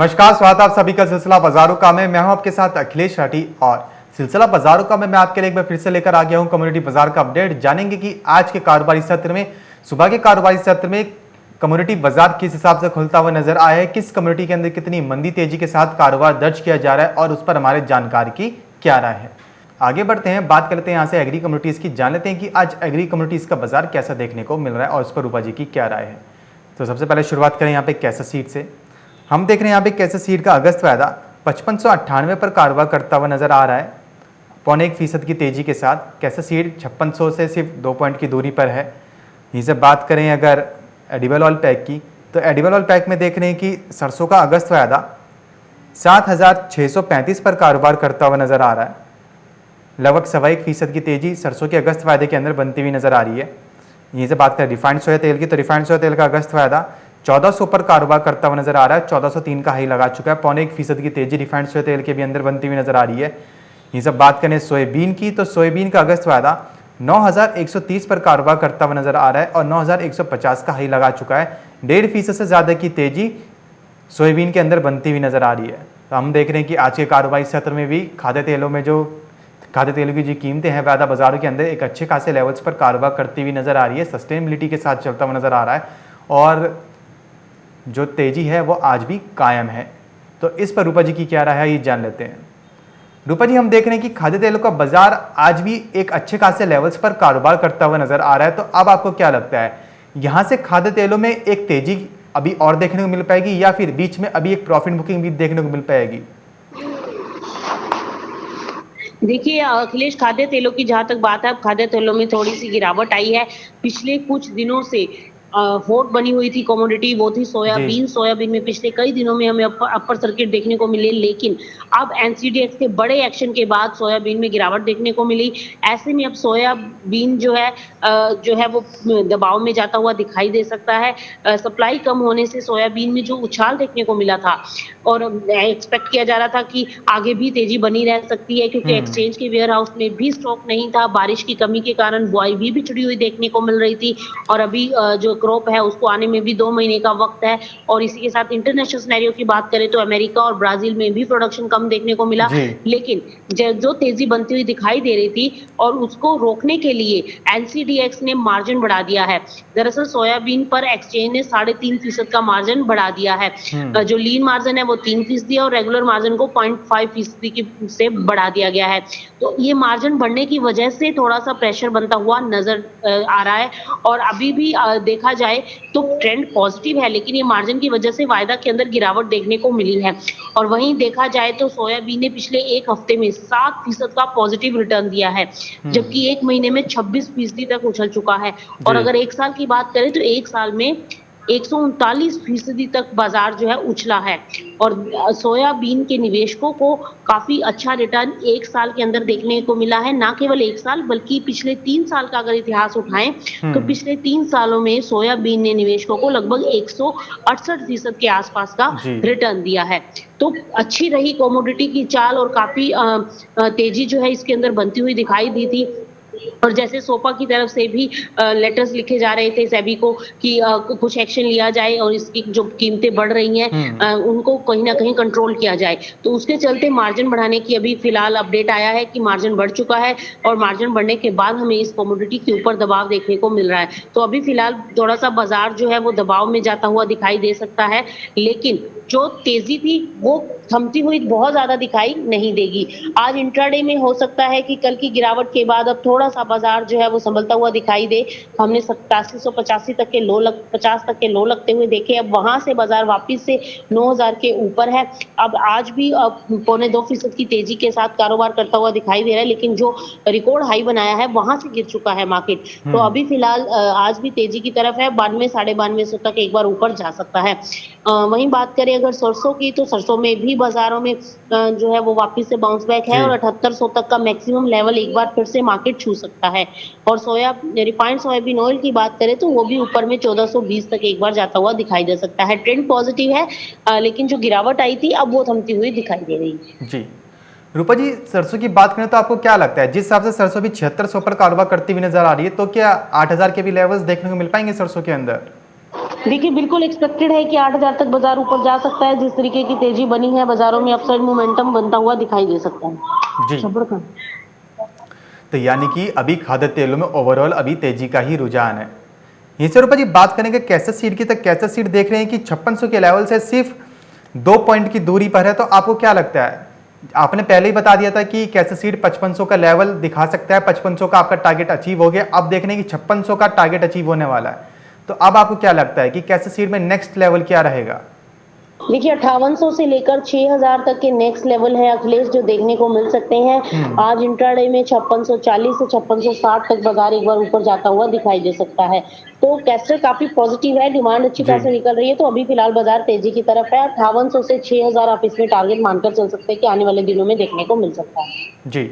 नमस्कार, स्वागत है आप सभी का सिलसिला बाजारों का में। मैं हूं आपके साथ अखिलेश राठी और सिलसिला बाजारों का में मैं आपके लिए एक बार फिर से लेकर आ गया हूं कम्युनिटी बाजार का अपडेट। जानेंगे कि आज के कारोबारी सत्र में, सुबह के कारोबारी सत्र में कम्युनिटी बाजार किस हिसाब से खुलता हुआ नजर आया है, किस कम्युनिटी के अंदर कितनी मंदी तेजी के साथ कारोबार दर्ज किया जा रहा है और उस पर हमारे जानकारी की क्या राय है। आगे बढ़ते हैं, बात करते हैं यहाँ से एग्री कम्युनिटीज की। जान लेते हैं कि आज एग्री कम्युनिटीज का बाजार कैसा देखने को मिल रहा है और उस पर रूपा जी की क्या राय है। तो सबसे पहले शुरुआत करें यहाँ पे कैसा सीट से। हम देख रहे हैं यहाँ पे कैसे सीट का अगस्त वायदा 5598 पर कारोबार करता हुआ नजर आ रहा है, 0.25% की तेजी के साथ। कैसे सीट 5600 से सिर्फ 2 पॉइंट की दूरी पर है। यहीं से बात करें अगर एडिबल ऑयल पैक की, तो एडिबल ऑयल पैक में देख रहे हैं कि सरसों का अगस्त वायदा 7635 पर कारोबार करता हुआ नजर आ रहा है। लगभग 1.25% की तेजी सरसों के अगस्त वायदे के अंदर बनती हुई नजर आ रही है। यहीं से बात करें रिफाइंड सोया तेल की, तो रिफाइंड सोया तेल का अगस्त वायदा 1400 पर कारोबार करता हुआ नजर आ रहा है। 1403 का हाई लगा चुका है। 0.25% की तेजी रिफाइंड सोया तेल के भी अंदर बनती हुई नजर आ रही है। ये सब बात करें सोयाबीन की, तो सोयाबीन का अगस्त वायदा 9130 पर कारोबार करता हुआ नजर आ रहा है और 9150 का हाई लगा चुका है। 1.5% से ज्यादा की तेजी सोयाबीन के अंदर बनती हुई नजर आ रही है। तो हम देख रहे हैं कि आज के कारोबारी सत्र में भी खाद्य तेलों में जो खाद्य तेलों की जो कीमतें हैं वायदा बाजारों के अंदर एक अच्छे खासे लेवल्स पर कारोबार करती हुई नजर आ रही है, सस्टेनेबिलिटी के साथ चलता हुआ नजर आ रहा है और जो तेजी है वो आज भी कायम है। तो इस पर रूपा जी की क्या राय है, ये जान लेते हैं। रूपा जी, हम देख रहे हैं कि खाद्य तेलों का बाजार आज भी एक अच्छे खासे लेवल्स पर कारोबार करता हुआ नजर आ रहा है। तो अब आपको क्या लगता है, यहां से खाद्य तेलों में एक तेजी अभी और देखने को मिल पाएगी या फिर बीच में अभी एक प्रॉफिट बुकिंग भी देखने को मिल पाएगी? देखिए अखिलेश, खाद्य तेलों की जहां तक बात है, अब खाद्य तेलों में थोड़ी सी गिरावट आई है। पिछले कुछ दिनों से होट बनी हुई थी कमोडिटी, वो थी जी। सोयाबीन। सोयाबीन में पिछले कई दिनों में हमें अपर सर्किट देखने को मिले, लेकिन अब एनसीडीएक्स के बड़े एक्शन के बाद सोयाबीन में गिरावट देखने को मिली। ऐसे में अब सोयाबीन जो है वो दबाव में जाता हुआ दिखाई दे सकता है। सप्लाई कम होने से सोयाबीन में जो उछाल देखने को मिला था और एक्सपेक्ट किया जा रहा था कि आगे भी तेजी बनी रह सकती है, क्योंकि एक्सचेंज के वेयर हाउस में भी स्टॉक नहीं था। बारिश की कमी के कारण बुआई भी बिछड़ी हुई देखने को मिल रही थी और अभी जो क्रॉप है उसको आने में भी 2 महीने का वक्त है। और इसी के साथ इंटरनेशनल सिनेरियो की बात करें तो अमेरिका और ब्राजील में भी प्रोडक्शन कम देखने को मिला। जी। लेकिन जो तेजी बनती हुई दिखाई दे रही थी और उसको रोकने के लिए एनसीडीएक्स ने मार्जिन बढ़ा दिया है। दरअसल सोयाबीन पर एक्सचेंज ने 3.5% का मार्जिन बढ़ा दिया है। जो लीन मार्जिन है वो 3% और रेगुलर मार्जिन को 0.5% से बढ़ा दिया गया है। तो ये मार्जिन बढ़ने की वजह से थोड़ा सा प्रेशर बनता हुआ नजर आ रहा है और अभी भी देखा जाए तो ट्रेंड पॉजिटिव है, लेकिन ये मार्जिन की वजह से वायदा के अंदर गिरावट देखने को मिली है। और वहीं देखा जाए तो सोयाबीन ने पिछले एक हफ्ते में 7% का पॉजिटिव रिटर्न दिया है, जबकि एक महीने में 26% तक उछल चुका है। और अगर एक साल की बात करें तो एक साल में 139% तक बाजार जो है उछला है। और सोयाबीन के निवेशकों को काफी अच्छा रिटर्न एक साल के अंदर देखने को मिला है। ना केवल एक साल बल्कि पिछले 3 साल का अगर इतिहास उठाएं तो पिछले 3 सालों में सोयाबीन ने निवेशकों को लगभग 168% के आसपास का रिटर्न दिया है। तो अच्छी रही कमोडिटी की चाल और काफी तेजी जो है इसके अंदर बनती हुई दिखाई दी थी। और जैसे सोपा की तरफ से भी लेटर्स लिखे जा रहे थे सेबी को कि कुछ एक्शन लिया जाए और इसकी जो कीमतें बढ़ रही हैं उनको कहीं ना कहीं कंट्रोल किया जाए। तो उसके चलते मार्जिन बढ़ाने की अभी फिलहाल अपडेट आया है कि मार्जिन बढ़ चुका है और मार्जिन बढ़ने के बाद हमें इस कमोडिटी के ऊपर दबाव देखने को मिल रहा है। तो अभी फिलहाल थोड़ा सा बाजार जो है वो दबाव में जाता हुआ दिखाई दे सकता है, लेकिन जो तेजी थी वो थमती हुई बहुत ज्यादा दिखाई नहीं देगी। आज इंट्राडे में हो सकता है कि कल की गिरावट के बाद अब थोड़ा सा बाजार जो है वो संभलता हुआ दिखाई दे। हमने 8785 तक के लो 50 तक के लो लगते हुए देखे। अब वहां से बाजार वापस से 9000 के ऊपर है। अब आज भी 0.25% की तेजी के साथ कारोबार करता हुआ दिखाई दे रहा है, लेकिन जो रिकॉर्ड हाई बनाया है वहां से गिर चुका है मार्केट। तो अभी फिलहाल आज भी तेजी की तरफ है, 92 9250 तक एक बार ऊपर जा सकता है। वहीं बात करें अगर सरसों की, तो सरसों में भी बाजारों में जो है वो वापस से बाउंस बैक है और 7800 तक का मैक्सिमम लेवल एक बार फिर से मार्केट छू सकता है। और रिफाइंड सोयाबीन ऑयल की बात करें तो वो भी ऊपर में 1420 तक एक बार जाता हुआ दिखाई दे सकता है। ट्रेंड पॉजिटिव है, लेकिन जो गिरावट आई थी अब वो थमती हुई दिखाई दे रही है। जी रूपा जी, सरसों की बात करें तो आपको क्या लगता है, जिस हिसाब से सरसों भी 7600 पर कारोबार करती हुई नजर आ रही है, तो क्या 8000 के भी लेवल्स देखने को मिल पाएंगे सरसों के अंदर? देखिए, बिल्कुल एक्सपेक्टेड है कि 8,000 तक बाज़ार ऊपर जा सकता है। जिस तरीके की तेज़ी बनी है, बाज़ारों में अपसाइड मोमेंटम बनता हुआ दिखाई दे सकता है। जी। सब्र कर। तो यानी कि अभी खाद्य तेलों में ओवरऑल अभी तेजी का ही रुझान है। यहीं से रूपा जी बात करेंगे कैसेट सीड की, तो कैसेट सीड देख रहे हैं कि 5600 के लेवल से सिर्फ 2 पॉइंट की दूरी पर है। तो आपको क्या लगता है, आपने पहले ही बता दिया था कि कैसेट सीड 5500 का लेवल दिखा सकता है, 5500 का आपका टारगेट अचीव हो गया, अब देख रहे हैं कि 5600 का टारगेट अचीव होने वाला है। तो अब आपको क्या लगता है कि कैसेट सीड में नेक्स्ट लेवल क्या रहेगा? देखिए 5800 से लेकर 6000 तक के नेक्स्ट लेवल है अखिलेश जो देखने को मिल सकते हैं। आज इंट्राडे में 5640 से 5660 तक बाजार एक बार ऊपर जाता हुआ दिखाई दे सकता है। तो कैस्टर काफी पॉजिटिव है, डिमांड अच्छी जी। खासी निकल रही है, तो अभी फिलहाल बाजार तेजी की तरफ है। 5800 से 6000 आप इसमें टारगेट मानकर चल सकते हैं कि आने वाले दिनों में देखने को मिल सकता है। जी।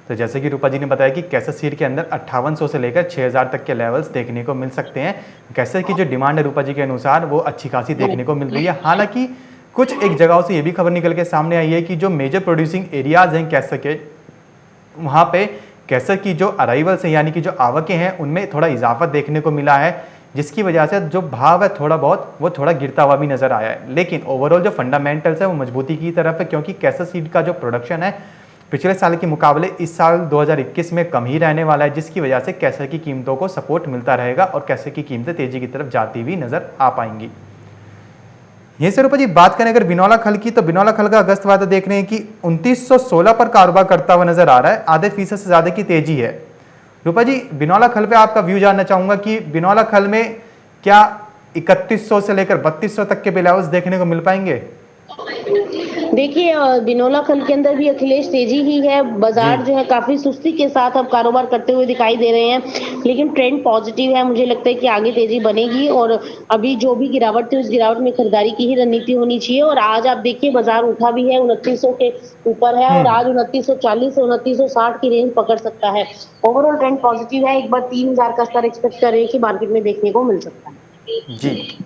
तो जैसे कि रूपा जी ने बताया कि कैसेट सीड के अंदर 5800 से लेकर 6000 तक के लेवल्स देखने को मिल सकते हैं। कैसेट की जो डिमांड है रूपा जी के अनुसार वो अच्छी खासी देखने को मिल रही है। हालांकि कुछ एक जगहों से ये भी खबर निकल के सामने आई है कि जो मेजर प्रोड्यूसिंग एरियाज हैं कैसेट के, वहाँ पे कैसेट की जो अराइवल्स हैं यानी कि जो आवकें हैं उनमें थोड़ा इजाफा देखने को मिला है, जिसकी वजह से जो भाव है थोड़ा बहुत वो थोड़ा गिरता हुआ भी नजर आया है। लेकिन ओवरऑल जो फंडामेंटल्स है वो मजबूती की तरफ है, क्योंकि कैसेट सीड का जो प्रोडक्शन है पिछले साल के मुकाबले इस साल 2021 में कम ही रहने वाला है, जिसकी वजह से कैसेट की कीमतों को सपोर्ट मिलता रहेगा और कैसेट की कीमतें तेजी की तरफ जाती हुई नजर आ पाएंगी। यहीं से रूपा जी बात करें अगर बिनौला खल की, तो बिनौला खल का अगस्त वादा देख रहे हैं कि 2916 पर कारोबार करता हुआ नजर आ रहा है, आधे फीसद से ज्यादा की तेजी है। रूपा जी बिनौला खल पे आपका व्यू जानना चाहूंगा कि बिनौला खल में क्या 3100 से लेकर 3200 तक के लेवल्स देखने को मिल पाएंगे? देखिए बिनौला खल के अंदर भी अखिलेश तेजी ही है। जी। बाजार जो है काफी सुस्ती के साथ अब कारोबार करते हुए दिखाई दे रहे हैं, लेकिन ट्रेंड पॉजिटिव है। मुझे लगता है कि आगे तेजी बनेगी और अभी जो भी गिरावट थी उस गिरावट में खरीदारी की ही रणनीति होनी चाहिए। और आज आप देखिए बाजार उठा भी है, 2900 के ऊपर है और आज 2940 से 2960 की रेंज पकड़ सकता है। ओवरऑल ट्रेंड पॉजिटिव है। एक बार 3000 का स्तर एक्सपेक्ट कर रहे हैं कि मार्केट में देखने को मिल सकता है। जी।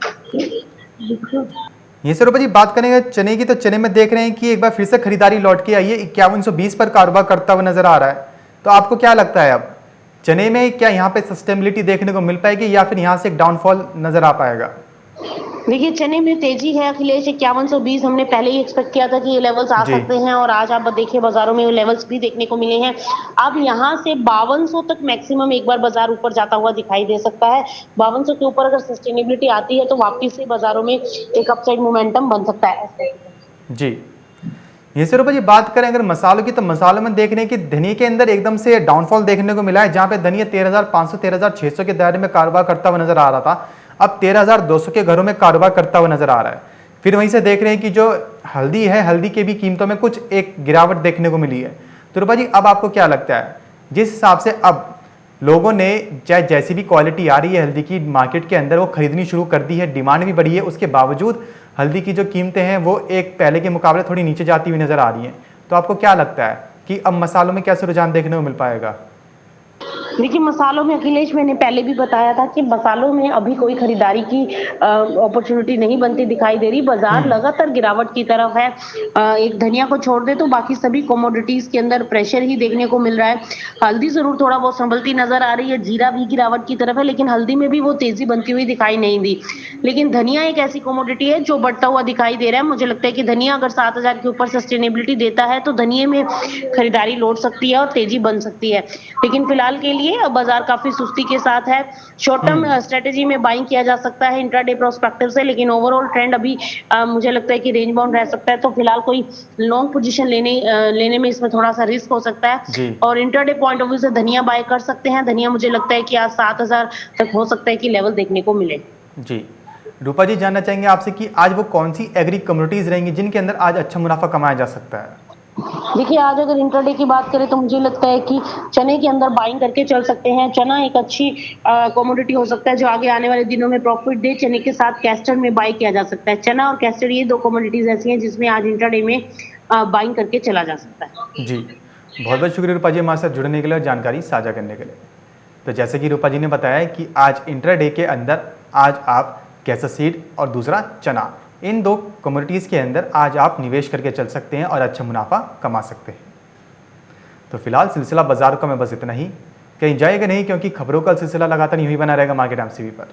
यहीं से रूपा जी बात करेंगे चने की, तो चने में देख रहे हैं कि एक बार फिर से खरीदारी लौट के आई है, 5120 पर कारोबार करता हुआ नजर आ रहा है। तो आपको क्या लगता है अब चने में क्या यहाँ पे सस्टेनेबिलिटी देखने को मिल पाएगी या फिर यहाँ से एक डाउनफॉल नजर आ पाएगा? देखिए चने में तेजी है अखिलेश। 5120 हमने पहले ही एक्सपेक्ट किया था कि ये लेवल्स आ जी। सकते हैं और आज आप देखिए बाजारों में वो लेवल्स भी देखने को मिले हैं। अब यहाँ से 5200 तक मैक्सिमम एक बार बाजार ऊपर जाता हुआ दिखाई दे सकता है। 5200 के ऊपर अगर सस्टेनेबिलिटी आती है तो वापस से बाजारों में एक अपसाइड मोमेंटम बन सकता है। जी। यहीं से रूपा जी बात करें अगर मसालों की, तो मसालों में देख रहे हैं कि धनिया के अंदर एकदम से डाउनफॉल देखने को मिला है, जहां पे धनिया 13,500 13,600 के दायरे में कारोबार करता हुआ नजर आ रहा था, अब 13,200 के घरों में कारोबार करता हुआ नजर आ रहा है। फिर वहीं से देख रहे हैं कि जो हल्दी है, हल्दी के भी कीमतों में कुछ एक गिरावट देखने को मिली है। तो रूपा जी अब आपको क्या लगता है, जिस हिसाब से अब लोगों ने चाहे जैसी भी क्वालिटी आ रही है हल्दी की मार्केट के अंदर वो खरीदनी शुरू कर दी है, डिमांड भी बढ़ी है, उसके बावजूद हल्दी की जो कीमतें हैं वो एक पहले के मुकाबले थोड़ी नीचे जाती हुई नजर आ रही हैं, तो आपको क्या लगता है कि अब मसालों में कैसे रुझान देखने को मिल पाएगा? देखिए मसालों में अखिलेश मैंने पहले भी बताया था कि मसालों में अभी कोई खरीदारी की अपॉर्चुनिटी नहीं बनती दिखाई दे रही। बाजार लगातार गिरावट की तरफ है। एक धनिया को छोड़ दे तो बाकी सभी कमोडिटीज के अंदर प्रेशर ही देखने को मिल रहा है। हल्दी जरूर थोड़ा बहुत संभलती नजर आ रही है, जीरा भी गिरावट की तरफ है, लेकिन हल्दी में भी वो तेजी बनती हुई दिखाई नहीं दी। लेकिन धनिया एक ऐसी कमोडिटी है जो बढ़ता हुआ दिखाई दे रहा है। मुझे लगता है कि धनिया अगर 7000 के ऊपर सस्टेनेबिलिटी देता है तो धनिये में खरीदारी लौट सकती है और तेजी बन सकती है। लेकिन फिलहाल के लिए बाजार काफी सुस्ती के साथ है। शॉर्ट टर्म स्ट्रेटेजी में बाइंग किया जा सकता है इंट्राडे प्रोस्पेक्टिव से, लेकिन ओवरऑल ट्रेंड अभी मुझे लगता है कि रेंज बाउंड रह सकता है। तो फिलहाल कोई लॉन्ग पोजीशन लेने में इसमें थोड़ा सा रिस्क हो सकता जी। है और इंट्राडे पॉइंट ऑफ व्यू से धनिया बाय कर सकते हैं। धनिया मुझे लगता है कि आज 7000 तक हो सकता है कि लेवल देखने को मिले। जी। रूपा जी जानना चाहेंगे आपसे कि आज वो कौन सी एग्री कम्युनिटीज रहेंगी जिनके अंदर आज अच्छा मुनाफा कमाया जा सकता है? देखिए आज अगर इंट्राडे की बात करें तो मुझे लगता है कि चने के अंदर बाइंग करके चल सकते हैं। चना एक अच्छी कमोडिटी हो सकता है जो आगे आने वाले दिनों में प्रॉफिट दे। चने के साथ कैस्टर में बाई किया जा सकता है। चना और कैस्टर ये दो कमोडिटीज ऐसी हैं जिसमें आज इंट्राडे में बाइंग करके चला जा सकता है। जी। बहुत बहुत शुक्रिया रूपा जी हमारे साथ जुड़ने के लिए और जानकारी साझा करने के लिए। तो जैसे कि रूपा जी ने बताया कि आज इंट्राडे के अंदर आज आप कैसा सीड और दूसरा चना, इन दो कमोडिटीज़ के अंदर आज आप निवेश करके चल सकते हैं और अच्छा मुनाफा कमा सकते हैं। तो फिलहाल सिलसिला बाजार का मैं बस इतना ही, कहीं जाएगा नहीं क्योंकि खबरों का सिलसिला लगातार यूं ही बना रहेगा मार्केट एमसीबी पर।